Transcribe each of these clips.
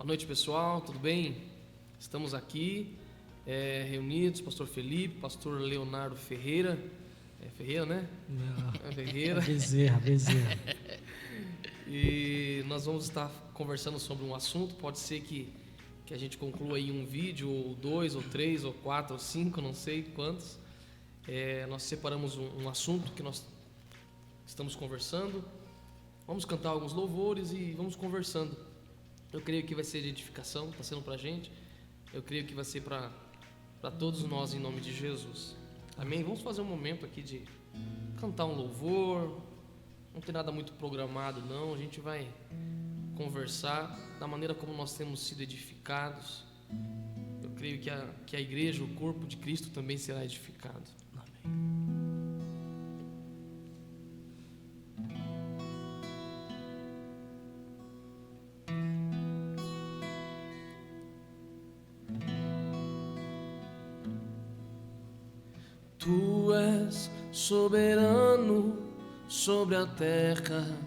Boa noite, pessoal, tudo bem? Estamos aqui reunidos, pastor Felipe, pastor Leonardo Ferreira. É Ferreira, né? Não. É Ferreira. Bezerra. E nós vamos estar conversando sobre um assunto. Pode ser que a gente conclua aí um vídeo, ou 2, ou 3, ou 4, ou 5, não sei quantos. Nós separamos um assunto que nós estamos conversando. Vamos cantar alguns louvores e vamos conversando. Eu creio que vai ser de edificação, está sendo para a gente. Eu creio que vai ser para todos nós, em nome de Jesus. Amém? Vamos fazer um momento aqui de cantar um louvor. Não tem nada muito programado, não. A gente vai conversar da maneira como nós temos sido edificados. Eu creio que a igreja, o corpo de Cristo, também será edificado. Amém. Tu és soberano sobre a terra,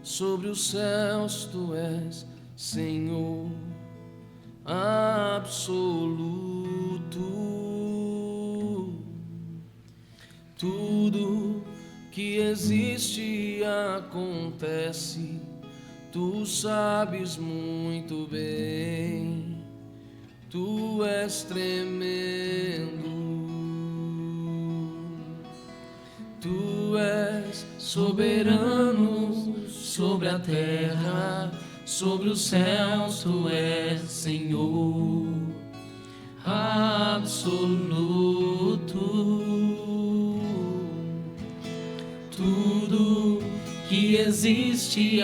sobre os céus, tu és Senhor absoluto. Tudo que existe acontece, tu sabes muito bem, tu és tremendo. Tu és soberano sobre a terra, sobre os céus, tu és Senhor absoluto. Tudo que existe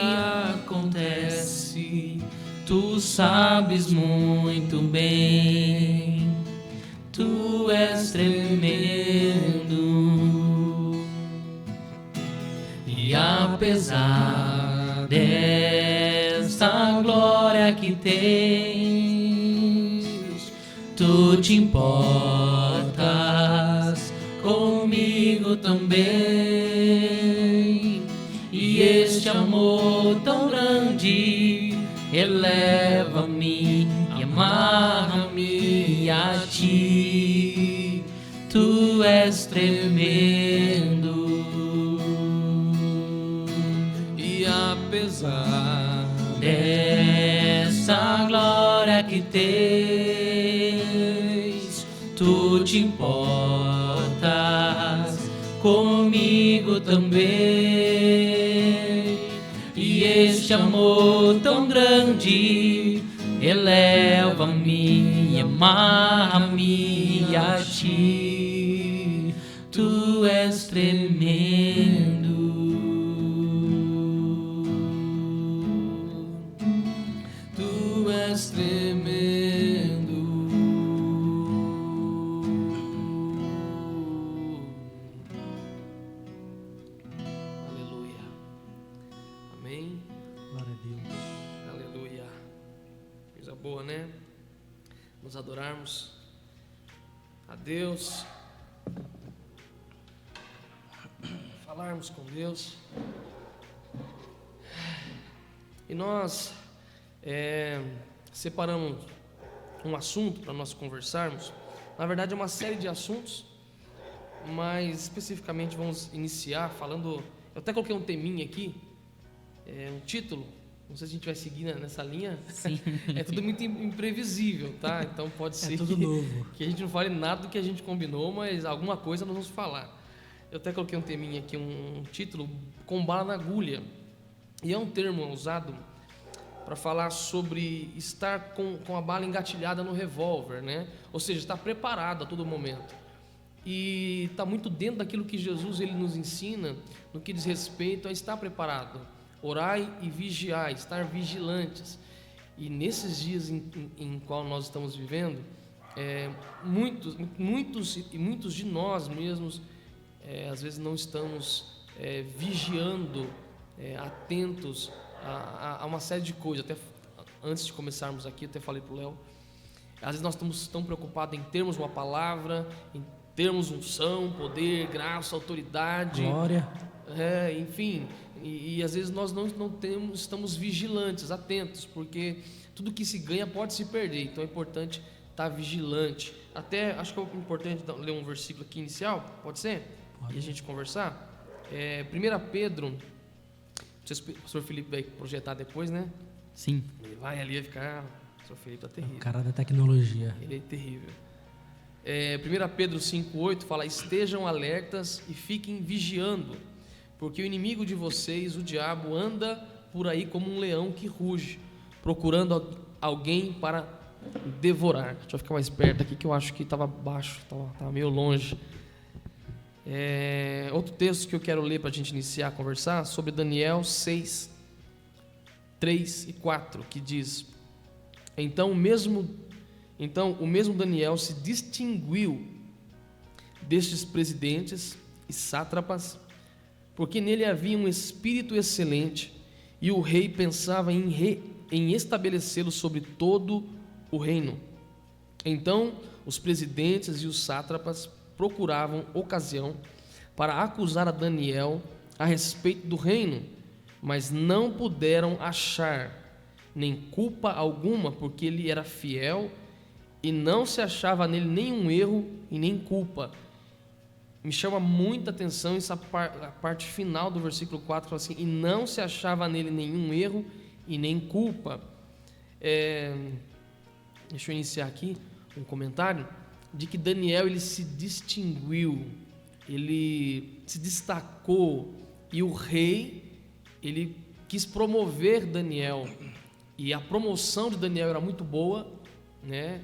acontece, tu sabes muito bem, tu és tremendo. E apesar desta glória que tens, tu te importas comigo também. E este amor tão grande eleva-me e amarra-me a ti. Tu és tremendo. Apesar dessa glória que tens, tu te importas comigo também. E este amor tão grande eleva-me e amarra-me a ti. Tu és tremendo. Tremendo. Aleluia. Amém. Glória a Deus. Aleluia. Coisa boa, né? Nos adorarmos a Deus, falarmos com Deus. E nós separamos um assunto para nós conversarmos. Na verdade é uma série de assuntos, mas especificamente vamos iniciar falando. Eu até coloquei um teminha aqui, um título. Não sei se a gente vai seguir nessa linha. Sim. É tudo muito imprevisível, tá? Então pode ser tudo novo. Que a gente não fale nada do que a gente combinou, mas alguma coisa nós vamos falar. Eu até coloquei um teminha aqui, um título: com bala na agulha. E é um termo usado para falar sobre estar com a bala engatilhada no revólver, né? Ou seja, estar preparado a todo momento. E está muito dentro daquilo que Jesus ele nos ensina no que diz respeito a estar preparado. Orai e vigiai, estar vigilantes. E nesses dias em qual nós estamos vivendo, muitos de nós mesmos, às vezes não estamos vigiando, atentos a uma série de coisas. Até antes de começarmos aqui, eu até falei para o Léo, às vezes nós estamos tão preocupados em termos uma palavra, em termos unção, poder, graça, autoridade, glória, enfim, e às vezes nós não estamos vigilantes, atentos, porque tudo que se ganha pode se perder, então é importante estar vigilante. Até acho que é importante ler um versículo aqui inicial, pode ser? Pode. E a gente conversar. 1 Pedro, não sei se o pastor Felipe vai projetar depois, né? Sim. Ele vai ali, vai ficar... O pastor Felipe tá terrível. O cara da tecnologia. Ele é terrível. 1 Pedro 5,8 fala: estejam alertas e fiquem vigiando, porque o inimigo de vocês, o diabo, anda por aí como um leão que ruge, procurando alguém para devorar. Deixa eu ficar mais perto aqui que eu acho que estava baixo, estava meio longe. Outro texto que eu quero ler para a gente iniciar a conversar sobre Daniel 6, 3 e 4, que diz: Então o mesmo Daniel se distinguiu destes presidentes e sátrapas, porque nele havia um espírito excelente, e o rei pensava em estabelecê-lo sobre todo o reino. Então os presidentes e os sátrapas procuravam ocasião para acusar a Daniel a respeito do reino, mas não puderam achar nem culpa alguma, porque ele era fiel e não se achava nele nenhum erro e nem culpa. Me chama muita atenção essa a parte final do versículo 4, fala assim: e não se achava nele nenhum erro e nem culpa. Deixa eu iniciar aqui um comentário de que Daniel ele se distinguiu, ele se destacou, e o rei ele quis promover Daniel, e a promoção de Daniel era muito boa, né?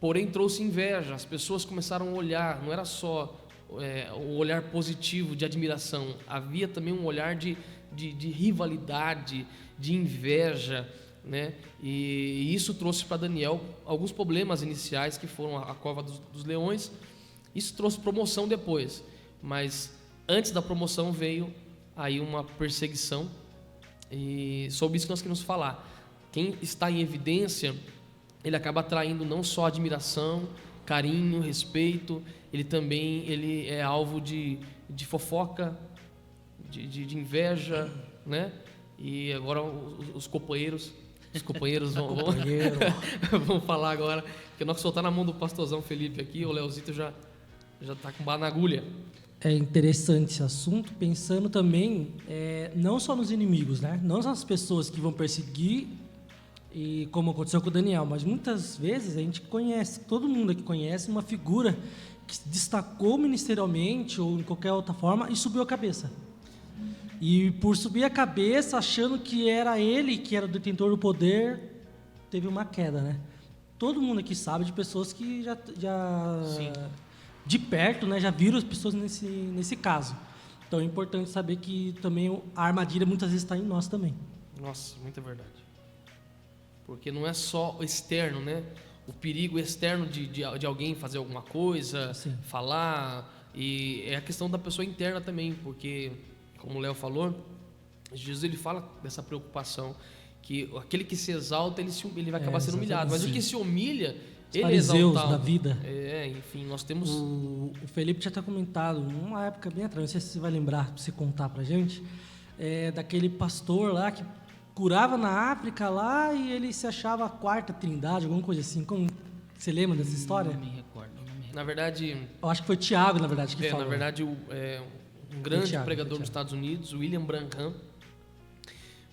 Porém trouxe inveja, as pessoas começaram a olhar, não era só o olhar positivo de admiração, havia também um olhar de rivalidade, de inveja, né? E isso trouxe para Daniel alguns problemas iniciais, que foram a cova dos leões. Isso trouxe promoção depois, mas antes da promoção veio aí uma perseguição, e sobre isso que nós queremos falar. Quem está em evidência, ele acaba atraindo não só admiração, carinho, respeito, ele é alvo de fofoca, de inveja, né? E agora os companheiros vão falar agora, porque nós soltar na mão do pastorzão Felipe aqui, o Leozito já está com bala na agulha. É interessante esse assunto, pensando também não só nos inimigos, né? Não só nas pessoas que vão perseguir, e como aconteceu com o Daniel, mas muitas vezes a gente conhece, todo mundo aqui conhece uma figura que se destacou ministerialmente ou em qualquer outra forma e subiu a cabeça. E por subir a cabeça, achando que era ele que era o detentor do poder, teve uma queda, né? Todo mundo aqui sabe de pessoas que já de perto, né, já viram as pessoas nesse caso. Então é importante saber que também a armadilha muitas vezes está em nós também. Nossa, muita verdade. Porque não é só o externo, né? O perigo externo de alguém fazer alguma coisa, Sim. falar, e é a questão da pessoa interna também, porque, como o Léo falou, Jesus ele fala dessa preocupação, que aquele que se exalta, ele vai acabar sendo humilhado, mas o que se humilha, ele é exaltado. Da vida. Enfim, nós temos... O Felipe já tinha comentado, numa época bem atrás, não sei se você vai lembrar, para você contar pra gente, daquele pastor lá que curava na África lá e ele se achava a quarta trindade, alguma coisa assim. Você lembra dessa história? Não me recordo. Na verdade... Eu acho que foi Tiago, na verdade, que falou. Na verdade, um grande pregador dos Estados Unidos, William Branham,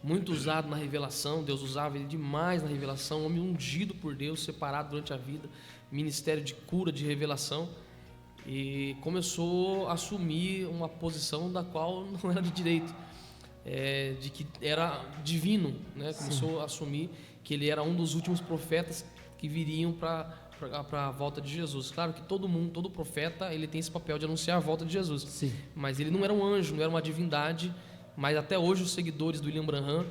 muito usado na revelação, Deus usava ele demais na revelação, homem ungido por Deus, separado durante a vida, ministério de cura, de revelação, e começou a assumir uma posição da qual não era de direito, de que era divino, né? Começou a assumir que ele era um dos últimos profetas que viriam para a volta de Jesus. Claro que todo profeta, ele tem esse papel de anunciar a volta de Jesus. Sim. Mas ele não era um anjo, não era uma divindade, mas até hoje os seguidores do William Branham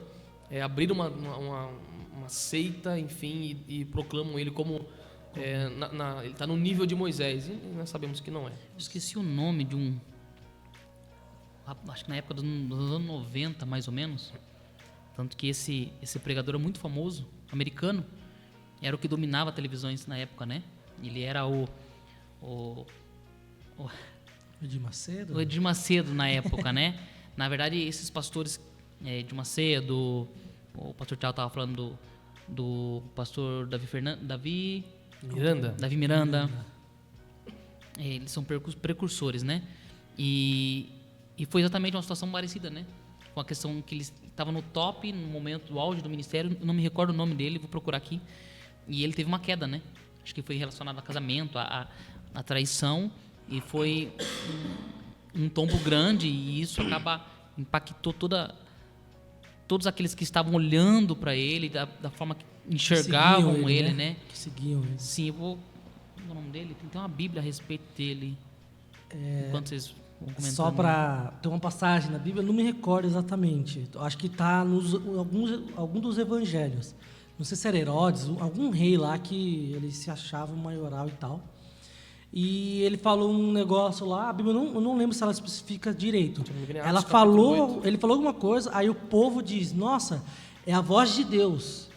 abriram uma seita, enfim, e proclamam ele como... ele está no nível de Moisés, e nós sabemos que não é. Eu esqueci o nome de um... Acho que na época dos anos 90, mais ou menos. Tanto que esse pregador é muito famoso, americano. Era o que dominava televisões na época, né? Ele era o Edir Macedo? O Edir Macedo na época, né? Na verdade, esses pastores de uma ceia, o pastor Thiago estava falando do pastor Davi Miranda. Eles são precursores, né? E foi exatamente uma situação parecida, né? Com a questão que eles estavam no top, no momento do auge do ministério, eu não me recordo o nome dele, vou procurar aqui, e ele teve uma queda, né? Acho que foi relacionado a casamento, a traição, e foi um tombo grande, e isso impactou todos aqueles que estavam olhando para ele, da forma que enxergavam ele, né? Que seguiam ele. Sim, eu vou... Qual é o nome dele? Tem uma Bíblia a respeito dele. Enquanto vocês vão comentando. Só para ter uma passagem na Bíblia, eu não me recordo exatamente. Acho que está algum dos evangelhos. Não sei se era Herodes, algum rei lá que ele se achava um maioral e tal. E ele falou um negócio lá, a Bíblia eu não lembro se ela especifica direito. Ele falou alguma coisa, aí o povo diz: nossa, é a voz de Deus.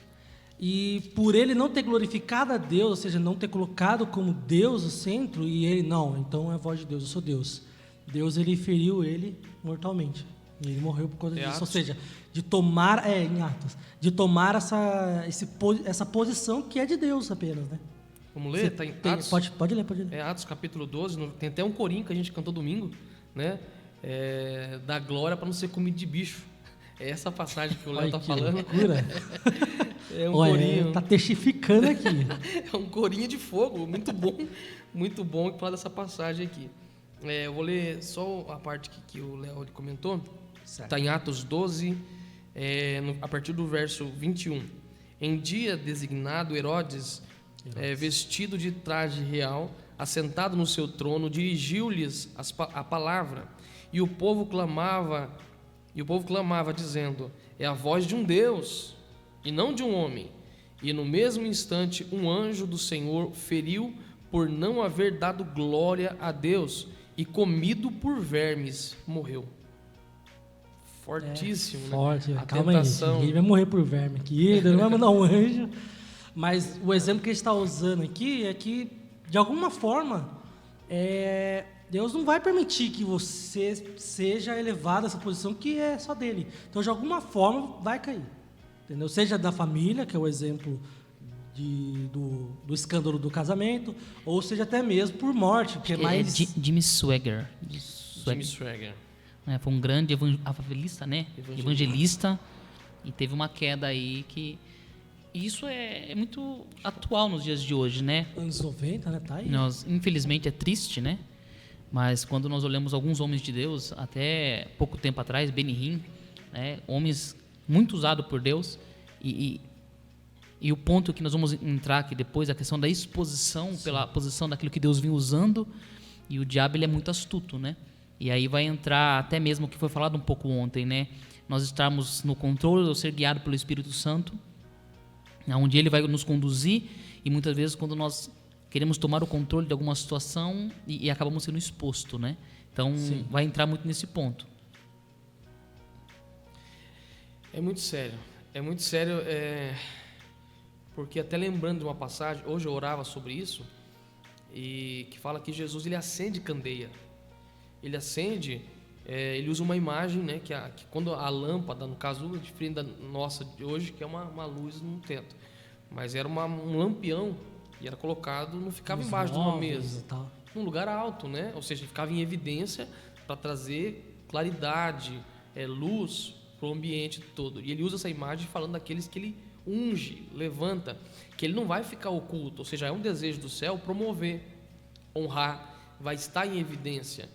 E por ele não ter glorificado a Deus, ou seja, não ter colocado como Deus o centro, e ele, não, então é a voz de Deus, eu sou Deus. Deus, ele feriu ele mortalmente. E ele morreu por causa disso. Ou seja, de tomar essa posição que é de Deus apenas, né? Vamos ler? Atos, pode ler. Atos capítulo 12, tem até um corinho que a gente cantou domingo, né? Da glória para não ser comido de bicho. É essa passagem que o Léo está falando. Loucura. É um corinho. Tá testificando aqui. É um corinho de fogo, muito bom que fala dessa passagem aqui. Eu vou ler só a parte que o Léo comentou. Está em Atos 12, a partir do verso 21. Em dia designado, Herodes, vestido de traje real, assentado no seu trono, dirigiu-lhes a palavra, e o povo clamava, dizendo: é a voz de um Deus, e não de um homem. E no mesmo instante, um anjo do Senhor feriu por não haver dado glória a Deus, e comido por vermes, morreu. Fortíssimo, né? Forte. A Calma tentação. Aí, ninguém vai morrer por verme aqui, não vai mandar um anjo. Mas o exemplo que a gente está usando aqui é que, de alguma forma, Deus não vai permitir que você seja elevado a essa posição que é só dele. Então, de alguma forma, vai cair. Entendeu? Seja da família, que é o exemplo do escândalo do casamento, ou seja até mesmo por morte, que é mais... Jimmy Swaggart. Foi um grande evangelista, né? Evangelista, e teve uma queda aí que... Isso é muito atual nos dias de hoje, né? Anos 90, né? Tá aí. Infelizmente é triste, né? Mas quando nós olhamos alguns homens de Deus, até pouco tempo atrás, Benny Hinn, né? Homens muito usados por Deus, e o ponto que nós vamos entrar aqui depois, a questão da exposição pela posição daquilo que Deus vinha usando, e o diabo ele é muito astuto, né? E aí vai entrar até mesmo o que foi falado um pouco ontem, né? Nós estarmos no controle ou ser guiado pelo Espírito Santo, onde ele vai nos conduzir, e muitas vezes quando nós queremos tomar o controle de alguma situação e acabamos sendo expostos, né? Então vai entrar muito nesse ponto. É muito sério, porque até lembrando de uma passagem, hoje eu orava sobre isso, e que fala que Jesus ele acende candeia, ele usa uma imagem, né, que quando a lâmpada, no caso é diferente da nossa de hoje, que é uma luz no teto, mas era um lampião, e era colocado, não ficava embaixo de uma mesa, num lugar alto, né? Ou seja, ficava em evidência para trazer claridade, luz para o ambiente todo. E ele usa essa imagem falando daqueles que ele unge, levanta, que ele não vai ficar oculto, ou seja, é um desejo do céu promover, honrar, vai estar em evidência.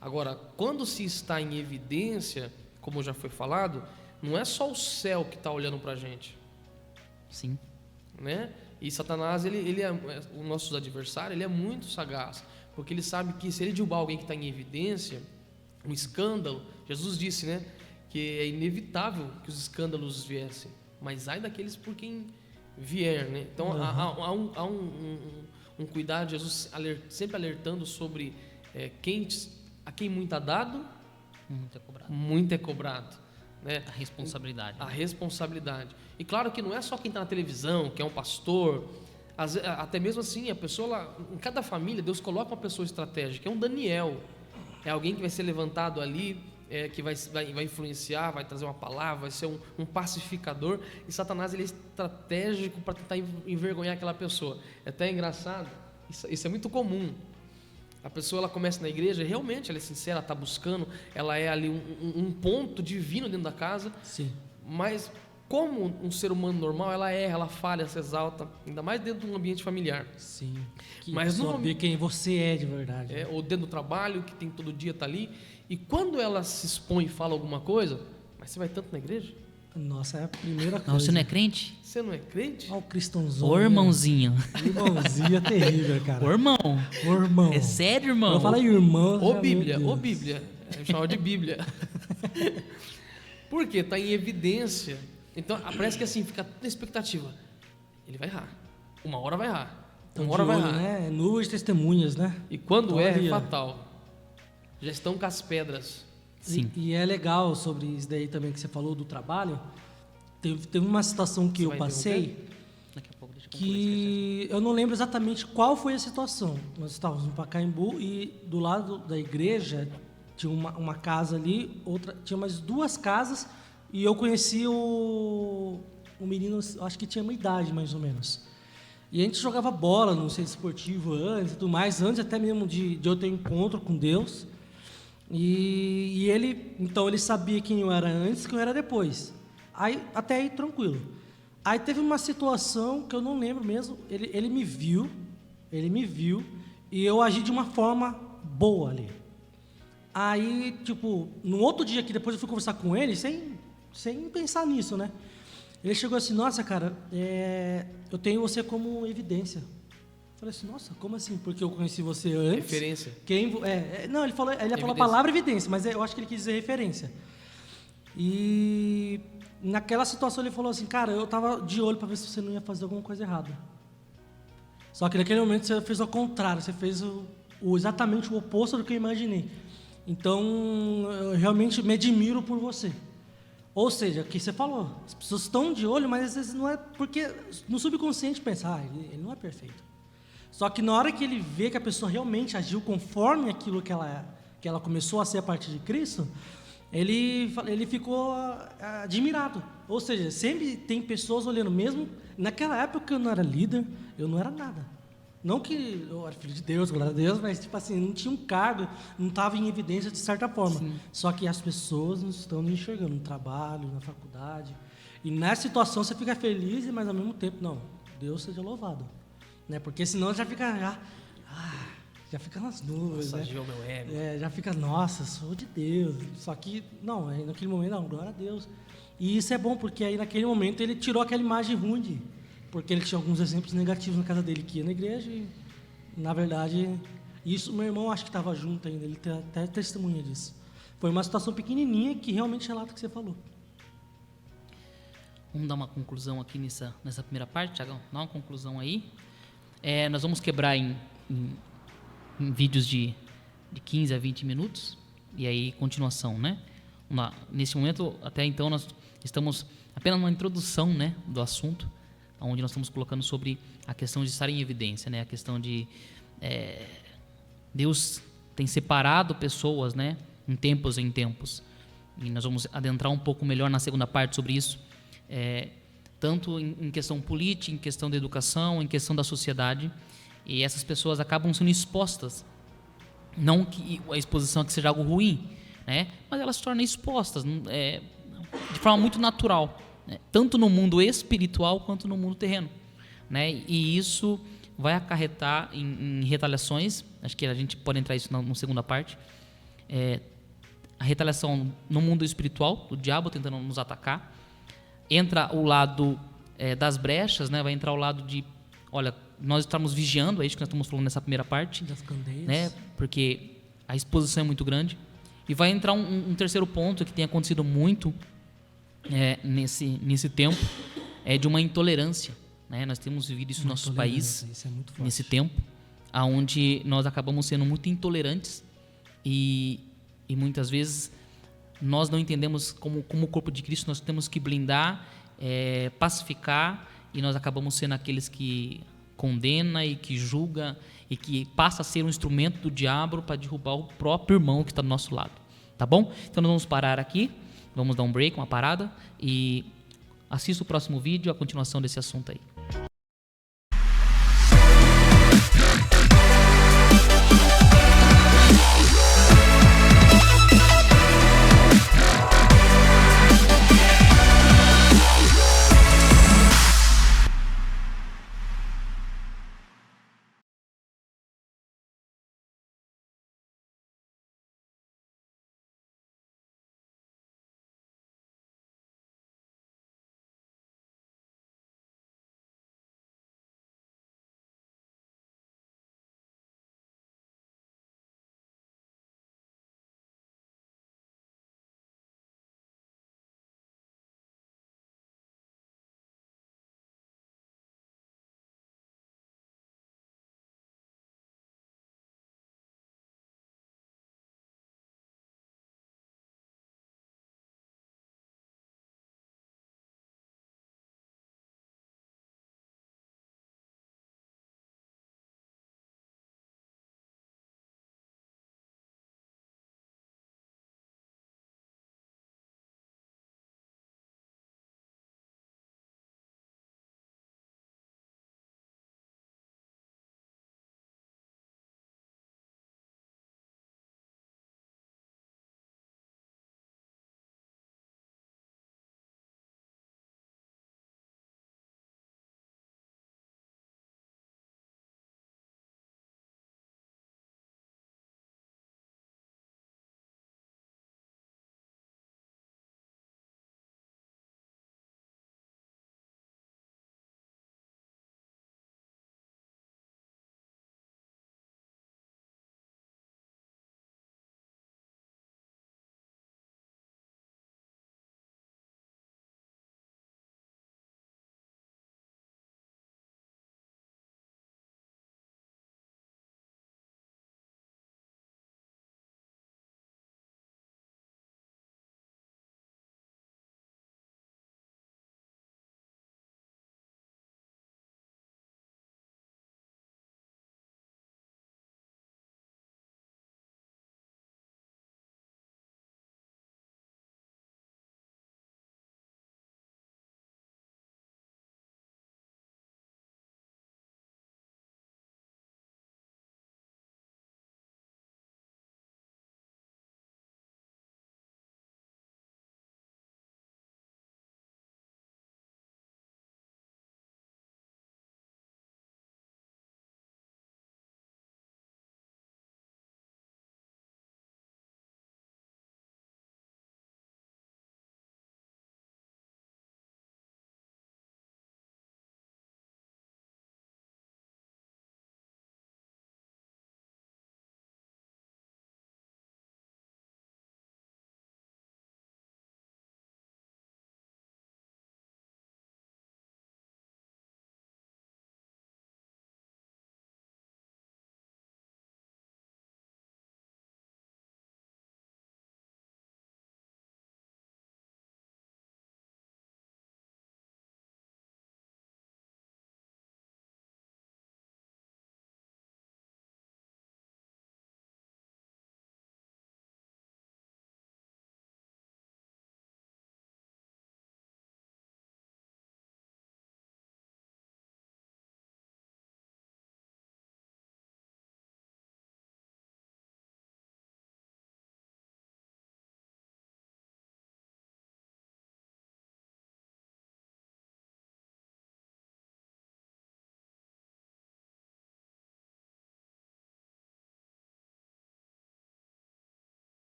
Agora, quando se está em evidência, como já foi falado, não é só o céu que está olhando para a gente. Sim. Né? E Satanás, o nosso adversário, ele é muito sagaz, porque ele sabe que se ele derrubar alguém que está em evidência, um escândalo, Jesus disse, né, que é inevitável que os escândalos viessem, mas ai daqueles por quem vier, né? Então há um cuidado, Jesus sempre alertando sobre a quem muito é dado, muito é cobrado. Né? A responsabilidade. E claro que não é só quem está na televisão, que é um pastor, até mesmo assim, a pessoa lá, em cada família, Deus coloca uma pessoa estratégica, é um Daniel, é alguém que vai ser levantado ali que vai influenciar, vai trazer uma palavra, vai ser um pacificador, e Satanás ele é estratégico para tentar envergonhar aquela pessoa. É até engraçado, isso é muito comum. A pessoa ela começa na igreja, realmente ela é sincera, ela está buscando, ela é ali um ponto divino dentro da casa. Sim. Mas como um ser humano normal, ela erra, ela falha, se exalta, ainda mais dentro de um ambiente familiar. Sim. Mas saber quem você é de verdade. Ou dentro do trabalho, que tem todo dia tá ali. E quando ela se expõe e fala alguma coisa, mas você vai tanto na igreja? Nossa, é a primeira coisa. Não, você não é crente? Você não é crente? Olha o cristãozão. Ô, irmãozinho. Irmãozinho é terrível, cara. Ô, irmão. Ô, irmão. É sério, irmão? Eu falo irmão. Ô Bíblia, ô Bíblia. Eu chamo de Bíblia. Por quê? Está em evidência. Então, parece que assim, fica na expectativa. Ele vai errar. Uma hora vai errar. Então, Uma hora vai olho, errar. né? Nuvens testemunhas, né? E quando Então, erra, ali, é ó. fatal. Já estão com as pedras. Sim. E é legal sobre isso daí também que você falou do trabalho. Teve uma situação que Você eu vai passei Daqui a pouco, deixa eu concluir esse que eu não lembro exatamente qual foi a situação. Nós estávamos no Pacaembu e do lado da igreja tinha uma casa ali, tinha mais 2 casas e eu conheci o menino, acho que tinha uma idade mais ou menos. E a gente jogava bola no centro esportivo antes e tudo mais, antes até mesmo de eu ter um encontro com Deus. E ele, então ele sabia quem eu era antes, quem eu era depois. Até aí tranquilo. Aí teve uma situação que eu não lembro mesmo, ele me viu e eu agi de uma forma boa ali. Aí, tipo, no outro dia que depois eu fui conversar com ele, sem pensar nisso, né? Ele chegou assim, nossa, cara, eu tenho você como evidência. Eu falei assim, nossa, como assim? Porque eu conheci você antes. Referência. Não, ele ia falar a palavra evidência, mas eu acho que ele quis dizer referência. E naquela situação ele falou assim, cara, eu tava de olho para ver se você não ia fazer alguma coisa errada. Só que naquele momento você fez ao contrário, você fez exatamente o oposto do que eu imaginei. Então, eu realmente me admiro por você. Ou seja, o que você falou, as pessoas estão de olho, mas às vezes não é porque no subconsciente pensa, ele não é perfeito. Só que na hora que ele vê que a pessoa realmente agiu conforme aquilo que ela começou a ser a partir de Cristo, ele ficou admirado. Ou seja, sempre tem pessoas olhando, mesmo naquela época eu não era líder, eu não era nada. Não que eu era filho de Deus, glória a Deus, mas tipo assim, não tinha um cargo, não estava em evidência de certa forma. Sim. Só que as pessoas não estão me enxergando no trabalho, na faculdade. E nessa situação você fica feliz, mas ao mesmo tempo, não, Deus seja louvado. Né? Porque senão já fica nas nuvens. Massageou meu ego. Já fica, nossa, sou de Deus. Só que, não, aí naquele momento, não, glória a Deus. E isso é bom, porque aí naquele momento ele tirou aquela imagem ruim porque ele tinha alguns exemplos negativos na casa dele, que ia na igreja e, na verdade, isso meu irmão acho que estava junto ainda, ele tem até testemunha disso. Foi uma situação pequenininha que realmente relata o que você falou. Vamos dar uma conclusão aqui nessa primeira parte, Thiagão? Dá uma conclusão aí. Nós vamos quebrar em vídeos de 15 a 20 minutos e aí continuação, né? Nesse momento, até então, nós estamos apenas numa introdução, né, do assunto, onde nós estamos colocando sobre a questão de estar em evidência, né? A questão de Deus tem separado pessoas, né, em tempos. E nós vamos adentrar um pouco melhor na segunda parte sobre isso, tanto em questão política, em questão da educação, em questão da sociedade. E essas pessoas acabam sendo expostas. Não que a exposição aqui seja algo ruim, né? Mas elas se tornam expostas de forma muito natural, né? Tanto no mundo espiritual quanto no mundo terreno, né? E isso vai acarretar em retaliações. Acho que a gente pode entrar isso na segunda parte. A retaliação no mundo espiritual, o diabo tentando nos atacar. Entra o lado das brechas, né? Vai entrar o lado de, olha, nós estamos vigiando, é isso que nós estamos falando nessa primeira parte, Das candeias. né? Porque a exposição é muito grande. E vai entrar um terceiro ponto que tem acontecido muito nesse tempo, de uma intolerância, né? Nós temos vivido isso no nosso país, isso é muito forte. nesse tempo, onde nós acabamos sendo muito intolerantes e muitas vezes nós não entendemos como corpo de Cristo, nós temos que blindar, pacificar, e nós acabamos sendo aqueles que condena e que julga e que passa a ser um instrumento do diabo para derrubar o próprio irmão que está do nosso lado, Tá bom? Então nós vamos parar aqui, vamos dar um break, uma parada e assista o próximo vídeo, a continuação desse assunto aí.